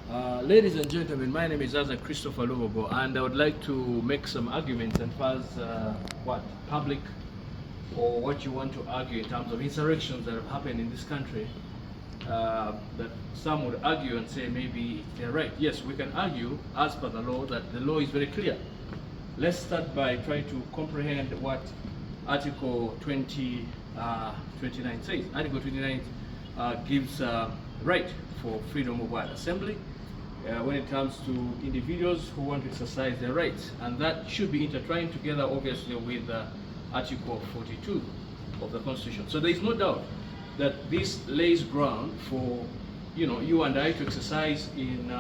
Ladies and gentlemen, my name is Christopher Lubogo, and I would like to make some arguments as far as what public or what you want to argue in terms of insurrections that have happened in this country. That some would argue and say maybe they're right. Yes, we can argue as per the law that the law is very clear. Let's start by trying to comprehend what Article 29 says. Article 29 gives right for freedom of assembly when it comes to individuals who want to exercise their rights, and that should be intertwined together obviously with Article 42 of the Constitution. So there is no doubt that this lays ground for you and I to exercise in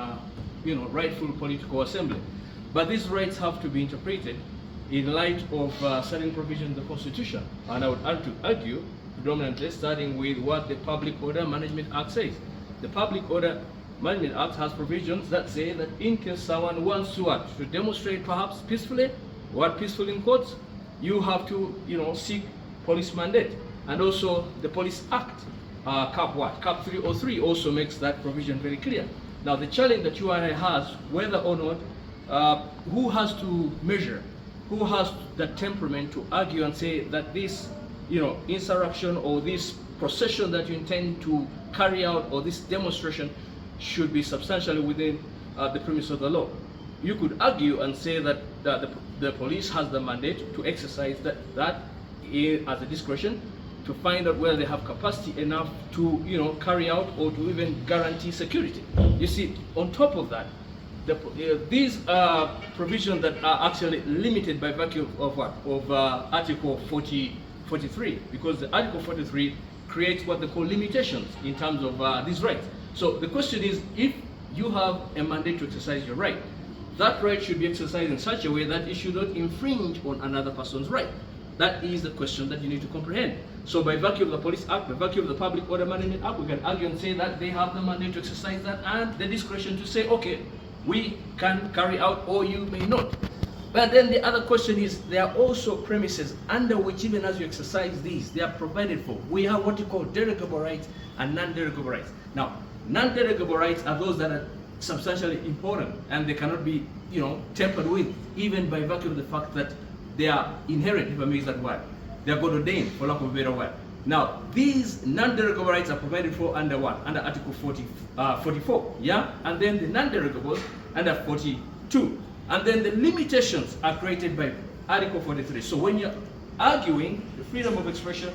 rightful political assembly. But these rights have to be interpreted in light of certain provisions of the Constitution, and I would argue predominantly starting with what the Public Order Management Act says. The Public Order Management Act has provisions that say that in case someone wants to demonstrate perhaps peacefully, peaceful in quotes, you have to seek police mandate. And also the Police Act, Cap 303 also makes that provision very clear. Now the challenge that URI has, whether or not, who has to measure, who has the temperament to argue and say that this insurrection or this procession that you intend to carry out or this demonstration should be substantially within the premise of the law. You could argue and say that the police has the mandate to exercise that as a discretion to find out whether they have capacity enough to carry out or to even guarantee security. You see, on top of that, these provisions that are actually limited by virtue of what? Of Article 43, because the Article 43 creates what they call limitations in terms of these rights. So the question is, if you have a mandate to exercise your right, that right should be exercised in such a way that it should not infringe on another person's right. That is the question that you need to comprehend. So by virtue of the Police Act, by virtue of the Public Order Management Act, we can argue and say that they have the mandate to exercise that and the discretion to say, okay, we can carry out or you may not. But then the other question is, there are also premises under which even as you exercise these, they are provided for. We have what you call derogable rights and non-derogable rights. Now, non-derogable rights are those that are substantially important and they cannot be tampered with, even by virtue of the fact that they are inherent, if I may use that word. They are God ordained, for lack of a better word. Now, these non-derogable rights are provided for under what? Under Article 44, yeah? And then the non-derogables under 42. And then the limitations are created by Article 43. So when you're arguing the freedom of expression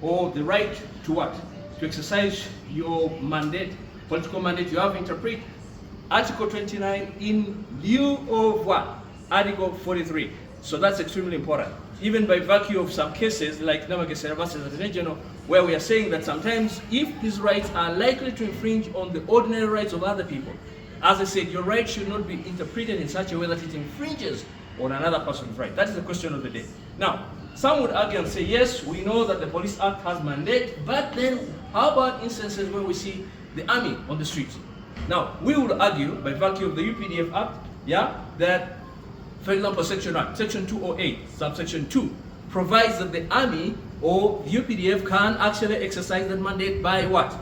or the right to what? To exercise your mandate, political mandate, you have to interpret Article 29 in lieu of what? Article 43. So that's extremely important. Even by virtue of some cases like Namakesera versus Attorney General, where we are saying that sometimes if these rights are likely to infringe on the ordinary rights of other people, as I said, your right should not be interpreted in such a way that it infringes on another person's right. That is the question of the day. Now, some would argue and say, yes, we know that the Police Act has mandate, but then how about instances where we see the army on the streets? Now, we would argue by virtue of the UPDF Act, yeah, that, for example, Section 208, subsection 2, provides that the army or the UPDF can actually exercise that mandate by what?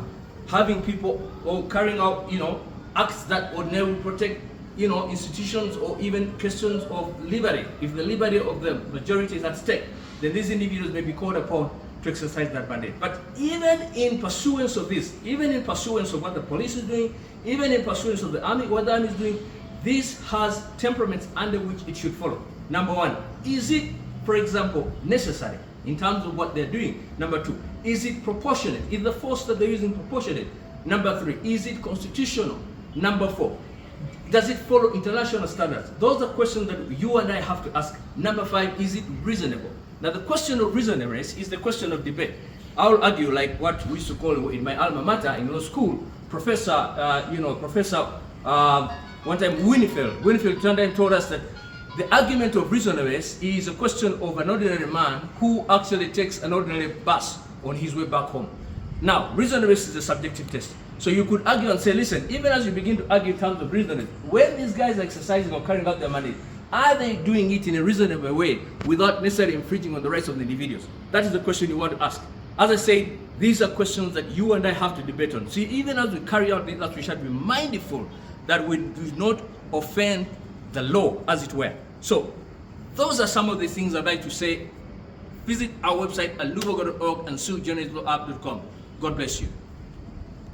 Having people or carrying out, acts that ordinarily protect, institutions or even questions of liberty. If the liberty of the majority is at stake, then these individuals may be called upon to exercise that mandate. But even in pursuance of this, even in pursuance of what the police is doing, even in pursuance of the army, what the army is doing, this has temperaments under which it should follow. Number one, is it, for example, necessary in terms of what they're doing? Number two, is it proportionate? Is the force that they're using proportionate? Number three, is it constitutional? Number four, does it follow international standards? Those are questions that you and I have to ask. Number five, is it reasonable? Now the question of reasonableness is the question of debate. I'll argue like what we used to call in my alma mater in law school, Professor one time Winfield turned and told us that the argument of reasonableness is a question of an ordinary man who actually takes an ordinary bus on his way back home. Now, reasonableness is a subjective test. So you could argue and say, listen, even as you begin to argue in terms of reasonableness, when these guys are exercising or carrying out their mandate, are they doing it in a reasonable way without necessarily infringing on the rights of the individuals? That is the question you want to ask. As I said, these are questions that you and I have to debate on. See, even as we carry out this, we should be mindful that we do not offend the law, as it were. So, those are some of the things I'd like to say. Visit our website at lubogo.org and suejournalistapp.com. God bless you.